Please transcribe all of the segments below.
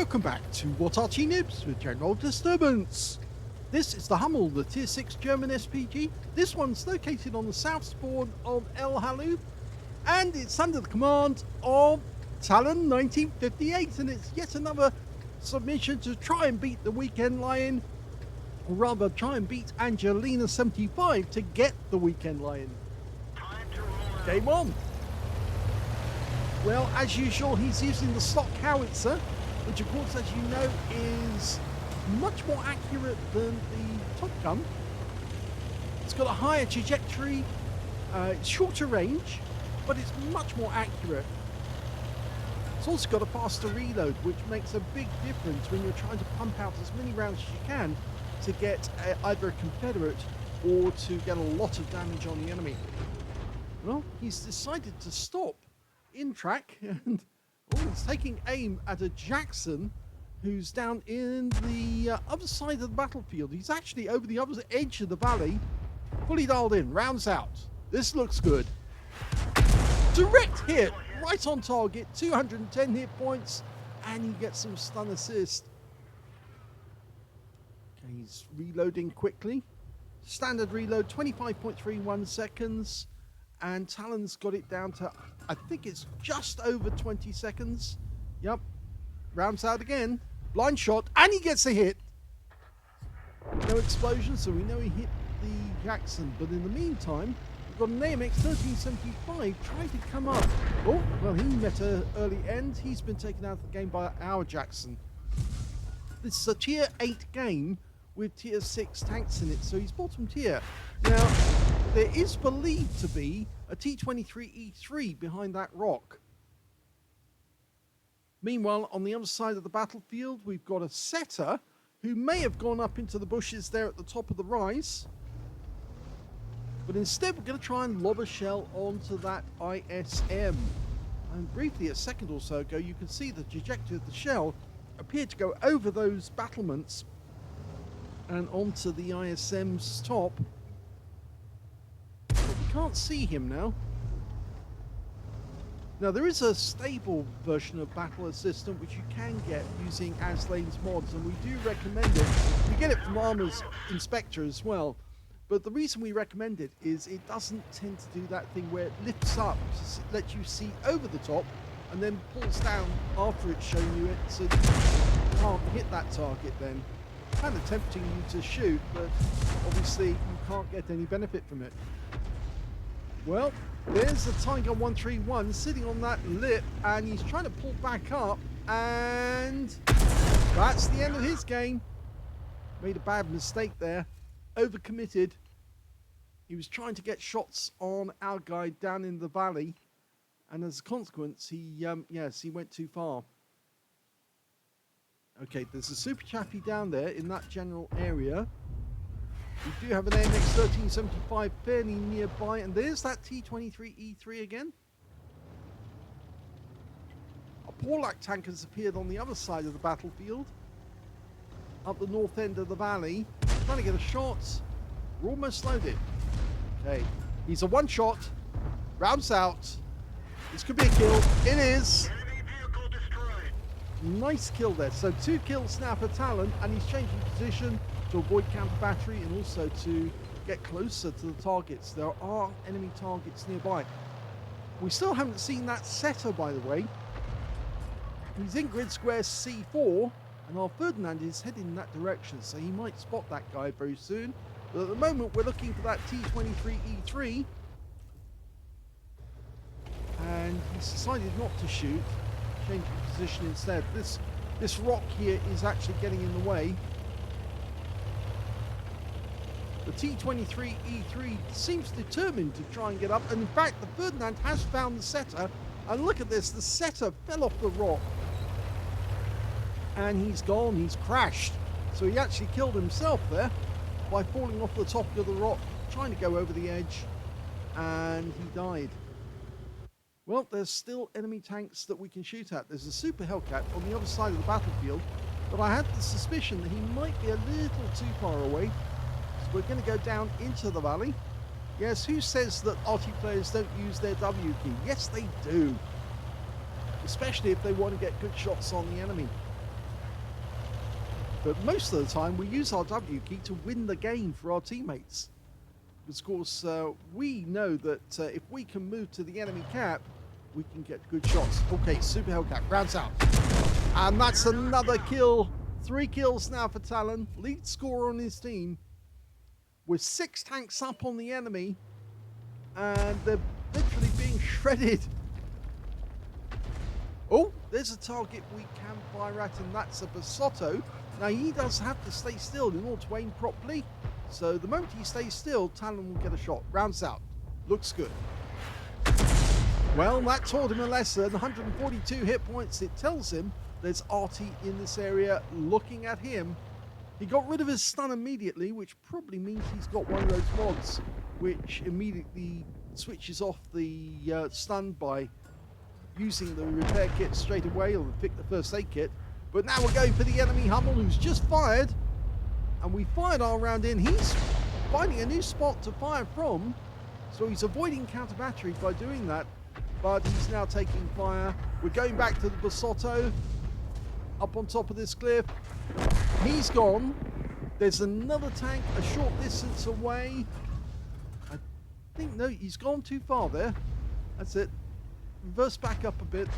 Welcome back to What Arty Noobs with General Disturbance. This is the Hummel, the Tier 6 German SPG. This one's located on the south spawn of Halluf, and it's under the command of talon1958, and it's yet another submission to try and beat the Weekend Lion, or rather try and beat Angelina75 to get the Weekend Lion. Game on. Well, as usual, he's using the stock howitzer, which of course, as you know, is much more accurate than the Top Gun. It's got a higher trajectory, it's shorter range, but it's much more accurate. It's also got a faster reload, which makes a big difference when you're trying to pump out as many rounds as you can to get either a Confederate or to get a lot of damage on the enemy. Well, he's decided to stop in track and he's taking aim at a Jackson who's down in the other side of the battlefield. He's actually over the other edge of the valley, fully dialed in, rounds out. This looks good. Direct hit, right on target, 210 hit points, and he gets some stun assist. Okay, he's reloading quickly. Standard reload, 25.31 seconds. And Talon's got it down to, I think it's just over 20 seconds. Yep. Rounds out again. Blind shot. And he gets a hit. No explosion, so we know he hit the Jackson. But in the meantime, we've got an AMX 1375 trying to come up. Oh, well, he met an early end. He's been taken out of the game by our Jackson. This is a tier 8 game with tier 6 tanks in it, so he's bottom tier. Now, there is believed to be a T-23E3 behind that rock. Meanwhile, on the other side of the battlefield, we've got a setter who may have gone up into the bushes there at the top of the rise. But instead, we're going to try and lob a shell onto that ISM. And briefly, a second or so ago, you can see the trajectory of the shell appeared to go over those battlements and onto the ISM's top. But we can't see him now. Now, there is a stable version of Battle Assistant which you can get using Aslains mods, and we do recommend it. You get it from Armor's Inspector as well. But the reason we recommend it is it doesn't tend to do that thing where it lifts up to let you see over the top and then pulls down after it's shown you it, so you can't hit that target then. Kind of tempting you to shoot, but obviously you can't get any benefit from it. Well, there's the Tiger 131 sitting on that lip, and he's trying to pull back up, and that's the end of his game. Made a bad mistake there, overcommitted. He was trying to get shots on our guy down in the valley, and as a consequence, he went too far. Okay, there's a Super Chappie down there in that general area. We do have an AMX 1375 fairly nearby, and there's that T-23E3 again. A Porlac tank has appeared on the other side of the battlefield, up the north end of the valley. Trying to get a shot. We're almost loaded. Okay, he's a one-shot. Rounds out. This could be a kill. It is. Nice kill there. So 2 kills now for Talon, and he's changing position to avoid counter battery and also to get closer to the targets. There are enemy targets nearby. We still haven't seen that setter, by the way. He's in grid square C4, and our Ferdinand is heading in that direction, so he might spot that guy very soon. But at the moment, we're looking for that T-23E3, and he's decided not to shoot. Changing position instead. This rock here is actually getting in the way. The T-23E3 seems determined to try and get up, and in fact the Ferdinand has found the setter, and look at this, the setter fell off the rock and he's gone, he's crashed. So he actually killed himself there by falling off the top of the rock, trying to go over the edge, and he died. Well, there's still enemy tanks that we can shoot at. There's a Super Hellcat on the other side of the battlefield, but I had the suspicion that he might be a little too far away. So we're going to go down into the valley. Yes, who says that Arty players don't use their W key? Yes, they do. Especially if they want to get good shots on the enemy. But most of the time, we use our W key to win the game for our teammates. Because, of course, we know that if we can move to the enemy cap, we can get good shots. Okay, Super Hellcat rounds out. And that's another kill. 3 kills now for Talon. Lead scorer on his team. With 6 tanks up on the enemy. And they're literally being shredded. Oh, there's a target we can fire at, and that's a Basotto. Now, he does have to stay still in order to aim properly. So the moment he stays still, Talon will get a shot. Rounds out. Looks good. Well, that taught him a lesson. 142 hit points. It tells him there's Arty in this area looking at him. He got rid of his stun immediately, which probably means he's got one of those mods which immediately switches off the stun by using the repair kit straight away, or pick the first aid kit. But now we're going for the enemy Hummel, who's just fired. And we fired our round in. He's finding a new spot to fire from. So he's avoiding counter battery by doing that. But he's now taking fire. We're going back to the Basotto. Up on top of this cliff. He's gone. There's another tank a short distance away. I think, no, he's gone too far there. That's it. Reverse back up a bit.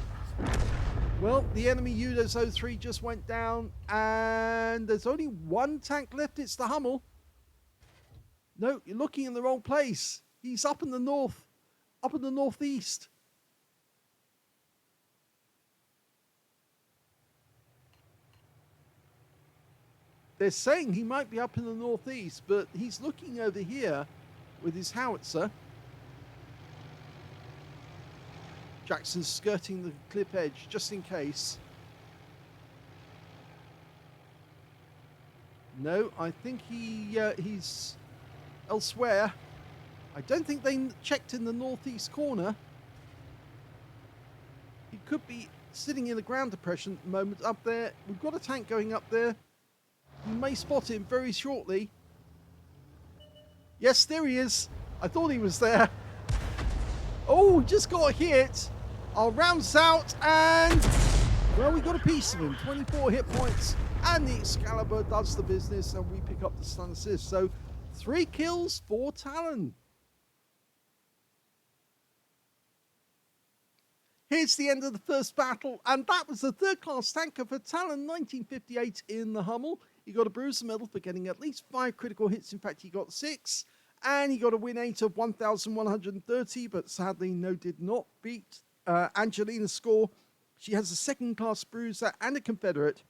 Well, the enemy Udos 03 just went down, and there's only one tank left. It's the Hummel. No, you're looking in the wrong place. He's up in the north, up in the northeast. They're saying he might be up in the northeast, but he's looking over here with his howitzer. Jackson's skirting the cliff edge just in case. No, I think he's elsewhere. I don't think they checked in the northeast corner. He could be sitting in the ground depression at the moment up there. We've got a tank going up there. You may spot him very shortly. Yes, there he is. I thought he was there. Oh, just got hit. Our round's out, and well, we got a piece of him. 24 hit points, and the Excalibur does the business, and we pick up the stun assist. So 3 kills for Talon. Here's the end of the first battle, and that was the 3rd class tanker for talon1958 in the Hummel. He got a bruiser medal for getting at least 5 critical hits. In fact, he got 6. And he got a win rate of 1,130, but sadly, no, did not beat Angelina's score. She has a 2nd class bruiser and a Confederate,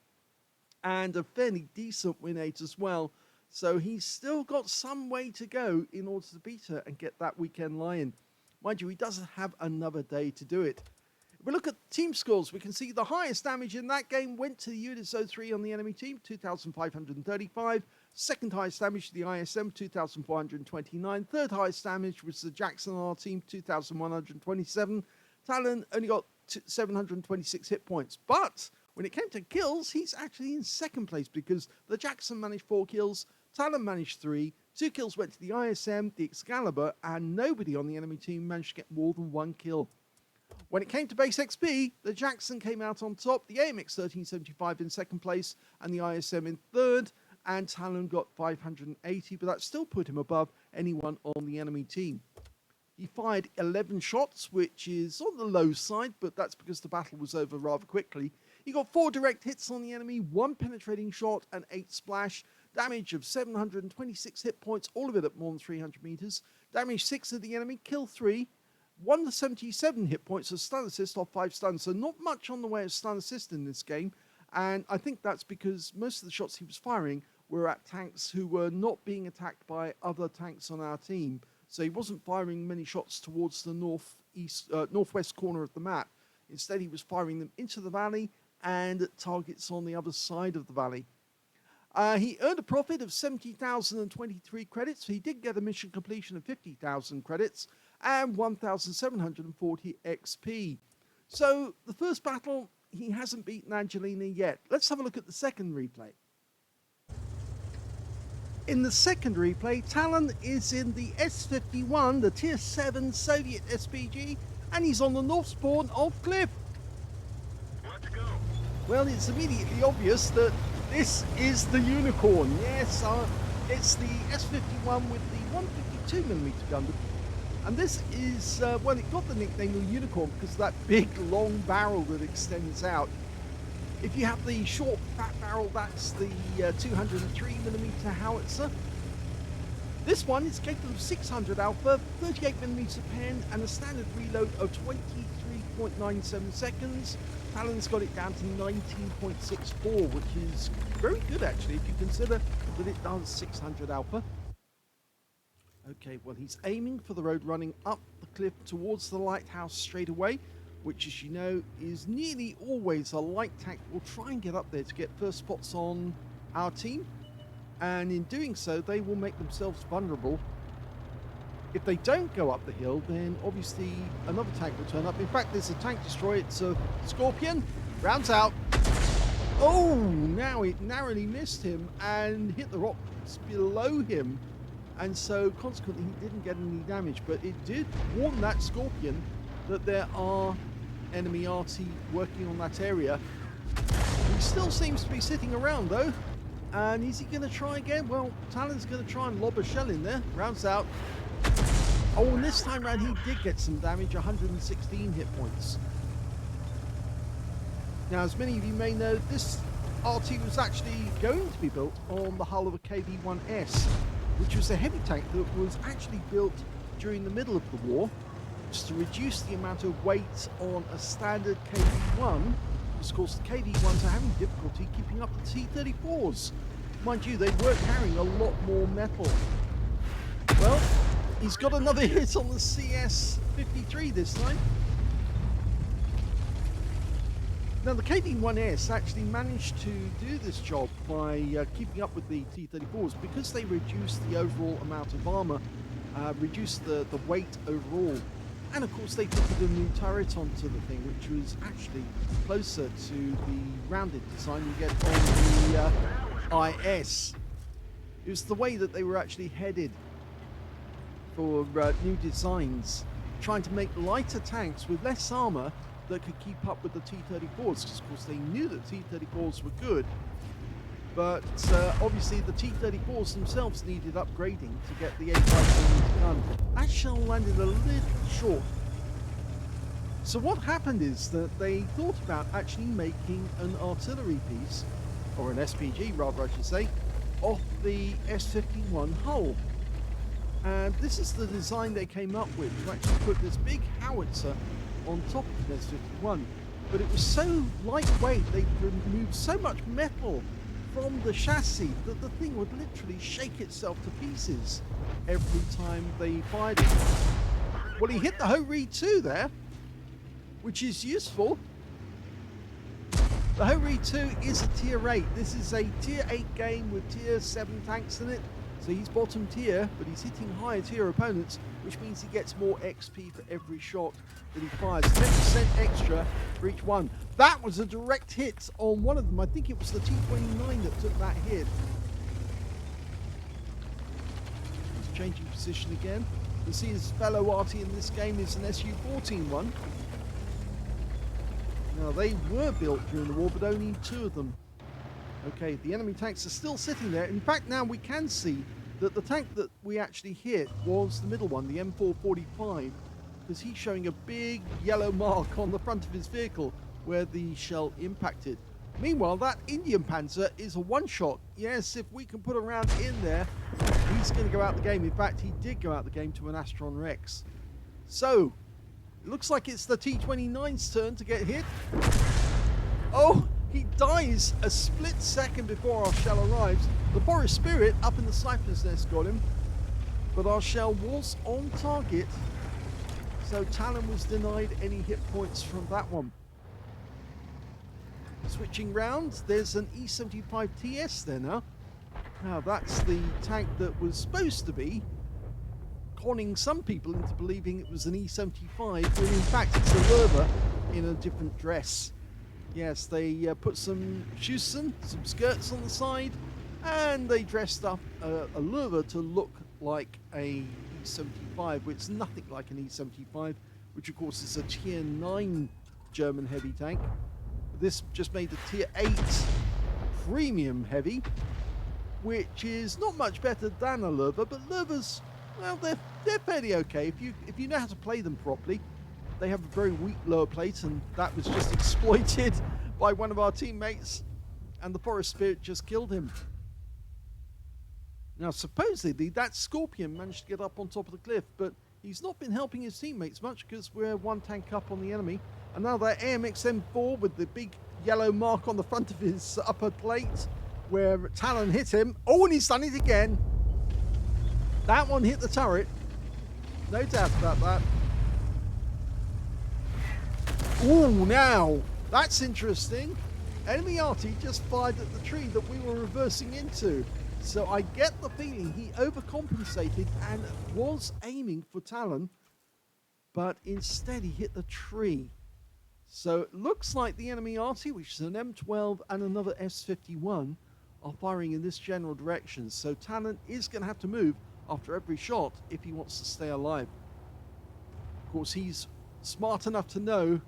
and a fairly decent win rate as well. So he's still got some way to go in order to beat her and get that weekend lion. Mind you, he doesn't have another day to do it. If we look at team scores, we can see the highest damage in that game went to the Units 03 on the enemy team, 2,535. 2nd highest damage to the ISM, 2,429. 3rd highest damage was the Jackson on our team, 2,127. Talon only got 726 hit points. But when it came to kills, he's actually in 2nd place because the Jackson managed 4 kills, Talon managed 3. 2 kills went to the ISM, the Excalibur, and nobody on the enemy team managed to get more than 1 kill. When it came to base XP, the Jackson came out on top, the AMX 1375 in 2nd place, and the ISM in 3rd. And Talon got 580, but that still put him above anyone on the enemy team. He fired 11 shots, which is on the low side, but that's because the battle was over rather quickly. He got 4 direct hits on the enemy, 1 penetrating shot, and 8 splash. Damage of 726 hit points, all of it at more than 300 meters. Damage 6 of the enemy, kill 3. 177 hit points, a stun assist off 5 stuns, so not much on the way of stun assist in this game. And I think that's because most of the shots he was firing were at tanks who were not being attacked by other tanks on our team. So he wasn't firing many shots towards the northwest corner of the map. Instead, he was firing them into the valley and at targets on the other side of the valley. He earned a profit of 70,023 credits. He did get a mission completion of 50,000 credits and 1,740 XP. So the first battle, he hasn't beaten Angelina yet. Let's have a look at the second replay. In the second replay, Talon is in the S-51, the Tier 7 Soviet SPG, and he's on the north spawn of Cliff. Let's go. Well, it's immediately obvious that This is the unicorn. Yes, it's the S-51 with the 152mm gun. And this is, well, it got the nickname of unicorn because of that big, long barrel that extends out. If you have the short, fat barrel, that's the 203mm howitzer. This one is capable of 600 alpha, 38mm pen, and a standard reload of 23.97 seconds. Talon's got it down to 19.64, which is very good actually if you consider that it does 600 alpha. Okay, well, he's aiming for the road running up the cliff towards the lighthouse straight away, which, as you know, is nearly always a light tank will try and get up there to get first spots on our team. And in doing so, they will make themselves vulnerable. If they don't go up the hill, then obviously another tank will turn up. In fact, there's a tank destroyer. It's a Scorpion. Rounds out. Oh, now it narrowly missed him and hit the rocks below him. And so, consequently, he didn't get any damage. But it did warn that Scorpion that there are enemy Arty working on that area. He still seems to be sitting around, though. And is he going to try again? Well, Talon's going to try and lob a shell in there. Rounds out. Oh, and this time round he did get some damage, 116 hit points. Now, as many of you may know, this Arty was actually going to be built on the hull of a KV-1S, which was a heavy tank that was actually built during the middle of the war, just to reduce the amount of weight on a standard KV-1. Of course, the KV-1s are having difficulty keeping up the T-34s. Mind you, they were carrying a lot more metal. Well, he's got another hit on the CS-53 this time. Now, the KV-1S actually managed to do this job by keeping up with the T-34s because they reduced the overall amount of armor, reduced the weight overall. And of course they put a new turret onto the thing, which was actually closer to the rounded design you get on the IS. It was the way that they were actually headed for new designs, trying to make lighter tanks with less armor that could keep up with the T-34s, because of course they knew that T-34s were good, but obviously the T-34s themselves needed upgrading to get the 85mm gun. That shell landed a little short. So what happened is that they thought about actually making an artillery piece, or an SPG rather I should say, off the S-51 hull. And this is the design they came up with, to actually put this big howitzer on top of the S-51. But it was so lightweight, they removed so much metal from the chassis that the thing would literally shake itself to pieces every time they fired it. Well, he hit the Ho-Ri 2 there, which is useful. The Ho-Ri 2 is a tier 8. This is a tier 8 game with tier 7 tanks in it. So he's bottom tier, but he's hitting higher tier opponents, which means he gets more XP for every shot that he fires. 10% extra for each one. That was a direct hit on one of them. I think it was the T-29 that took that hit. He's changing position again. You see his fellow Arty in this game is an Su-14 one. Now, they were built during the war, but only 2 of them. Okay, the enemy tanks are still sitting there. In fact, now we can see that the tank that we actually hit was the middle one, the M445, because he's showing a big yellow mark on the front of his vehicle where the shell impacted. Meanwhile, that Indian Panzer is a one-shot. Yes, if we can put a round in there, he's going to go out the game. In fact, he did go out the game to an Astron Rex. So, it looks like it's the T-29's turn to get hit. Oh! He dies a split second before our shell arrives. The Forest Spirit up in the sniper's nest got him, but our shell was on target, so Talon was denied any hit points from that one. Switching round, there's an E-75 TS there now. Now that's the tank that was supposed to be conning some people into believing it was an E-75, when in fact it's a Lerva in a different dress. Yes, they put some Schussen, some skirts on the side, and they dressed up a Lerva to look like a E-75, which is nothing like an E-75, which of course is a tier 9 German heavy tank. This just made the tier 8 premium heavy, which is not much better than a Lurva, but Lurvas, well, they're fairly okay if you know how to play them properly. They have a very weak lower plate, and that was just exploited by one of our teammates, and the Forest Spirit just killed him. Now, supposedly, that Scorpion managed to get up on top of the cliff, but he's not been helping his teammates much because we're one tank up on the enemy. And now that AMX M4 with the big yellow mark on the front of his upper plate where Talon hit him. Oh, and he's done it again. That one hit the turret. No doubt about that. Oh, now, that's interesting. Enemy Arty just fired at the tree that we were reversing into. So I get the feeling he overcompensated and was aiming for Talon, but instead he hit the tree. So it looks like the enemy Arty, which is an M12 and another S-51, are firing in this general direction. So Talon is going to have to move after every shot if he wants to stay alive. Of course, he's smart enough to know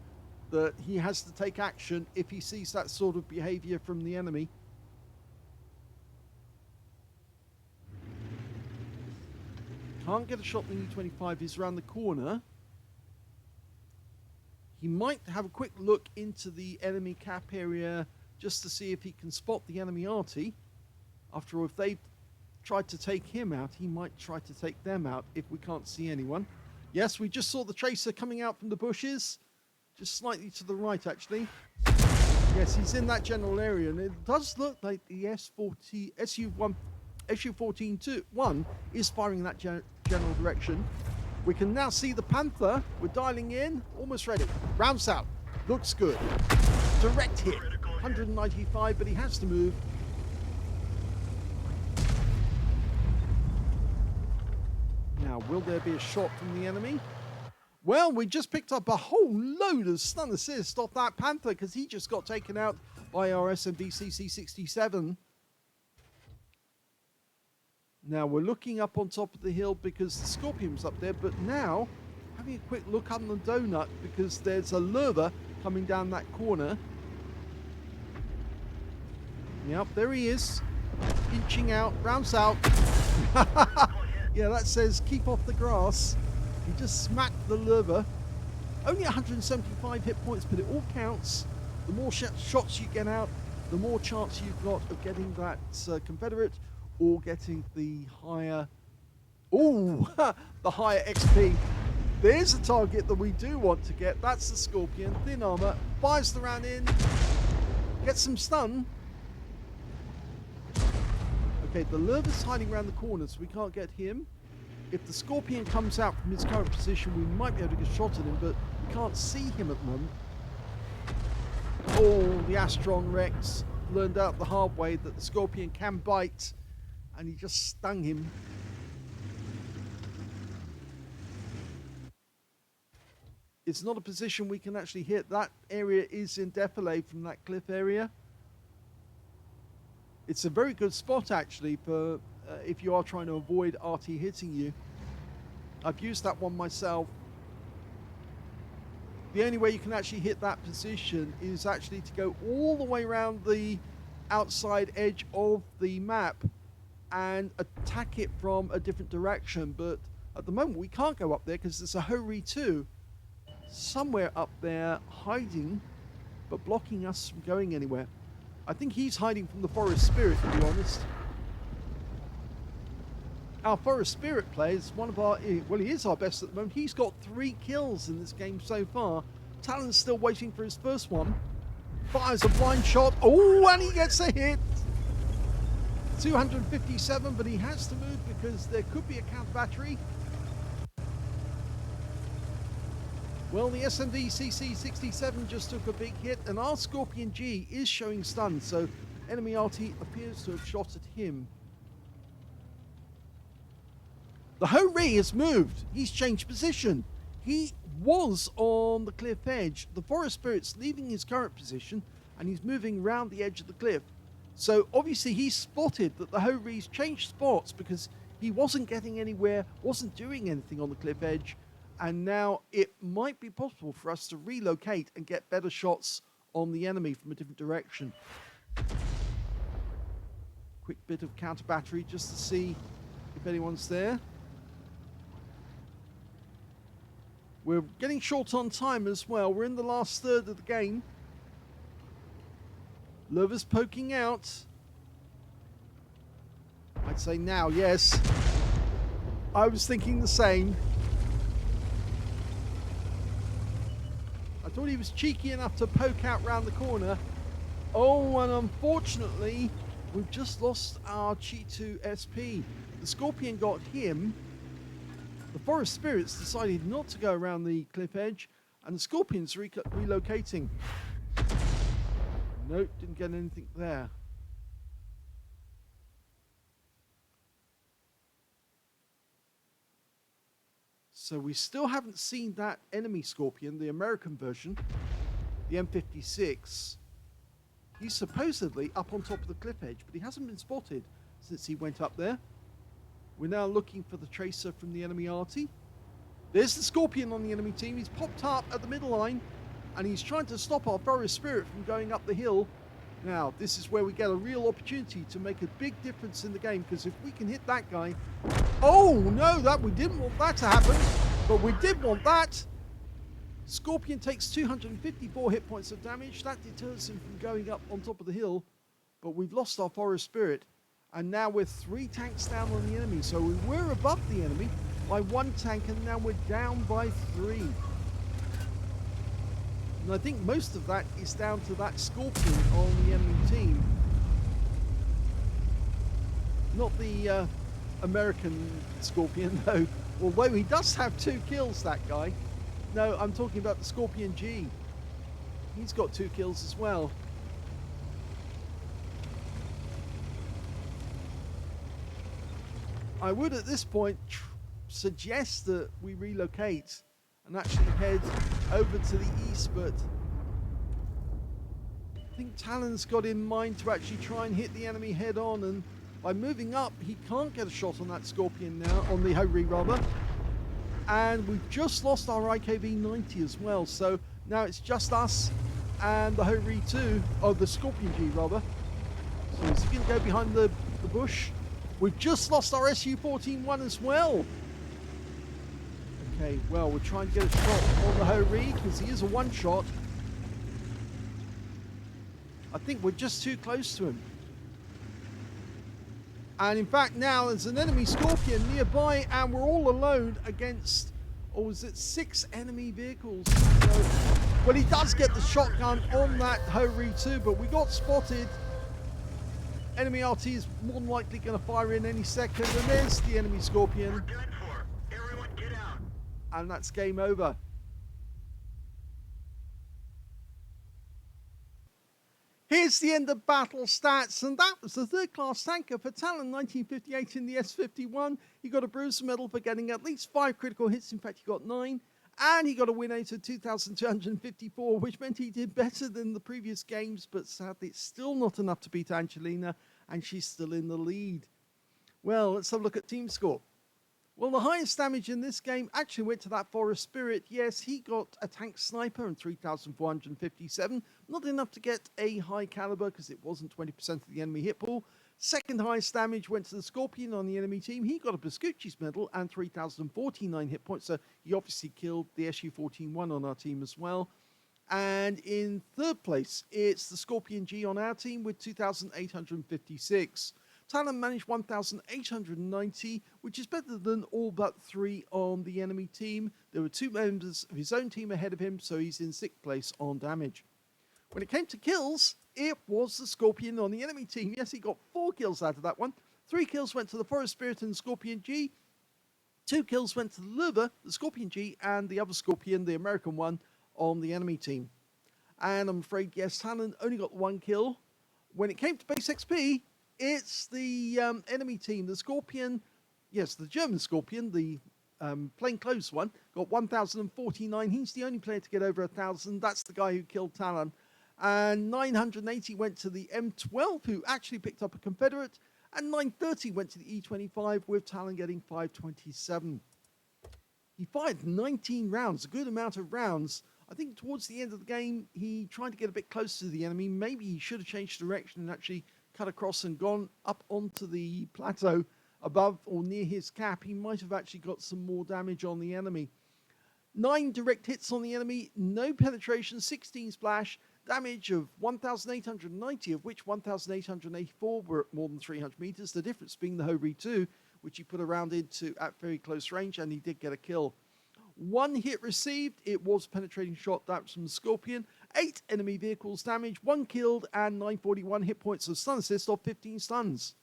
that he has to take action if he sees that sort of behavior from the enemy. Can't get a shot when the E25 is around the corner. He might have a quick look into the enemy cap area just to see if he can spot the enemy Arty. After all, if they've tried to take him out, he might try to take them out if we can't see anyone. Yes, we just saw the tracer coming out from the bushes. Just slightly to the right, actually. Yes, he's in that general area, and it does look like the SU-14-1 is firing in that general direction. We can now see the Panther. We're dialing in. Almost ready. Rounds out. Looks good. Direct hit. 195, but he has to move. Now, will there be a shot from the enemy? Well, we just picked up a whole load of stun assist off that Panther because he just got taken out by our SMD CC67. Now, we're looking up on top of the hill because the Scorpion's up there, but now, having a quick look on the donut because there's a Lurva coming down that corner. Yep, there he is. Inching out, rounds out. Yeah, that says keep off the grass. He just smacked the Lurva. Only 175 hit points, but it all counts. The more shots you get out, the more chance you've got of getting that Confederate or getting the higher... Ooh, the higher XP. There's a target that we do want to get. That's the Scorpion. Thin armor. Fires the round in. Gets some stun. Okay, the Lurva's hiding around the corner, so we can't get him. If the Scorpion comes out from his current position, we might be able to get a shot at him, but we can't see him at the moment. Oh, the Astron Rex learned out the hard way that the Scorpion can bite, and he just stung him. It's not a position we can actually hit. That area is in defilade from that cliff area. It's a very good spot, actually, for if you are trying to avoid Arty hitting you. I've used that one myself. The only way you can actually hit that position is actually to go all the way around the outside edge of the map and attack it from a different direction. But at the moment, we can't go up there because there's a Hori 2 somewhere up there hiding, but blocking us from going anywhere. I think he's hiding from the Forest Spirit, to be honest. Our Forest Spirit player is one of our... Well, he is our best at the moment. He's got 3 kills in this game so far. Talon's still waiting for his first one. Fires a blind shot. Oh, and he gets a hit. 257, but he has to move because there could be a counter battery. Well, the SMD CC67 just took a big hit, and our Scorpion G is showing stun, so enemy Arty appears to have shot at him. The Hori has moved. He's changed position. He was on the cliff edge. The Forest Spirit's leaving his current position, and he's moving round the edge of the cliff. So obviously he spotted that the Hori's changed spots because he wasn't getting anywhere, wasn't doing anything on the cliff edge. And now it might be possible for us to relocate and get better shots on the enemy from a different direction. Quick bit of counter battery just to see if anyone's there. We're getting short on time as well. We're in the last third of the game. Lover's poking out. I'd say now, yes. I was thinking the same. I thought he was cheeky enough to poke out round the corner. Oh, and unfortunately, we've just lost our Cheetu SP. The Scorpion got him. The Forest Spirits decided not to go around the cliff edge, and the Scorpion's relocating. Nope, didn't get anything there. So we still haven't seen that enemy Scorpion, the American version, the M56. He's supposedly up on top of the cliff edge, but he hasn't been spotted since he went up there. We're now looking for the tracer from the enemy Arty. There's the Scorpion on the enemy team. He's popped up at the middle line, and he's trying to stop our Forest Spirit from going up the hill. Now, this is where we get a real opportunity to make a big difference in the game, because if we can hit that guy... Oh, no, we didn't want that to happen, but we did want that. Scorpion takes 254 hit points of damage. That deters him from going up on top of the hill, but we've lost our Forest Spirit, and now we're 3 tanks down on the enemy. So we were above the enemy by 1 tank, and now we're down by 3. And I think most of that is down to that Scorpion on the enemy team. Not the American Scorpion, though. Although he does have 2 kills, that guy. No, I'm talking about the Scorpion G. He's got 2 kills as well. I would at this point suggest that we relocate and actually head over to the east, but I think Talon's got in mind to actually try and hit the enemy head on, and by moving up he can't get a shot on that Scorpion now, on the Ho-Ri rather, and we've just lost our IKV-90 as well, so now it's just us and the Ho-Ri 2, or the Scorpion G rather. So is he going to go behind the bush? We've just lost our Su-14-1 as well. Okay, well, we're trying to get a shot on the Ho-Ri because he is a one-shot. I think we're just too close to him. And in fact, now there's an enemy Scorpion nearby, and we're all alone against, or was it 6 enemy vehicles? So, well, he does get the shotgun on that Ho-Ri too, but we got spotted. Enemy RT is more than likely going to fire in any second, and there's the enemy Scorpion. Everyone get out. And that's game over. Here's the end of battle stats, and that was the 3rd class tanker for talon1958 in the S-51. He got a Bruiser medal for getting at least 5 critical hits. In fact, he got 9. And he got a win rate of 2,254, which meant he did better than the previous games, but sadly it's still not enough to beat Angelina, and she's still in the lead. Well, let's have a look at team score. Well, the highest damage in this game actually went to that Forest Spirit. Yes, he got a tank sniper and 3,457. Not enough to get a high caliber because it wasn't 20% of the enemy hit pool. Second highest damage went to the Scorpion on the enemy team. He got a Biscucci's medal and 3,049 hit points. So he obviously killed the Su-14-1 on our team as well. And in 3rd place, it's the Scorpion G on our team with 2,856. Talon managed 1,890, which is better than all but 3 on the enemy team. There were 2 members of his own team ahead of him, so he's in 6th place on damage. When it came to kills, it was the Scorpion on the enemy team. Yes, he got 4 kills out of that one. 3 kills went to the Forest Spirit and the Scorpion G. 2 kills went to the Lurver, the Scorpion G, and the other Scorpion, the American one, on the enemy team. And I'm afraid, yes, Talon only got 1 kill. When it came to base XP, it's the enemy team, the Scorpion, yes, the German Scorpion, the plainclothes one, got 1,049. He's the only player to get over 1,000. That's the guy who killed Talon. And 980 went to the M12, who actually picked up a Confederate, and 930 went to the E25, with Talon getting 527. He fired 19 rounds, a good amount of rounds. I think towards the end of the game, he tried to get a bit closer to the enemy. Maybe he should have changed direction and actually cut across and gone up onto the plateau above or near his cap, he might have actually got some more damage on the enemy. 9 direct hits on the enemy, no penetration, 16 splash, damage of 1,890, of which 1,884 were at more than 300 meters. The difference being the Hobry 2, which he put a round into at very close range, and he did get a kill. 1 hit received, it was a penetrating shot, that was from the Scorpion. 8 enemy vehicles damaged, 1 killed, and 941 hit points of stun assist off 15 stuns.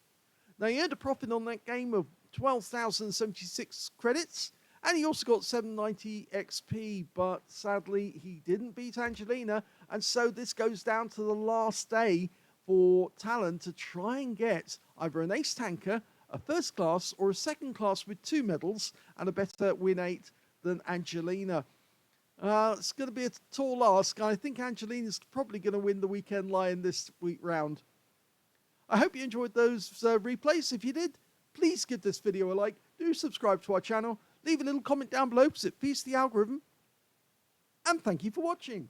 Now he earned a profit on that game of 12,076 credits, and he also got 790 XP, but sadly he didn't beat Angelina, and so this goes down to the last day for Talon to try and get either an ace tanker, a first class, or a second class with 2 medals, and a better win 8 than Angelina. It's going to be a tall ask, and I think Angelina's probably going to win the Weekend Lion this week round. I hope you enjoyed those replays. If you did, please give this video a like, do subscribe to our channel, leave a little comment down below because it feeds the algorithm, and thank you for watching.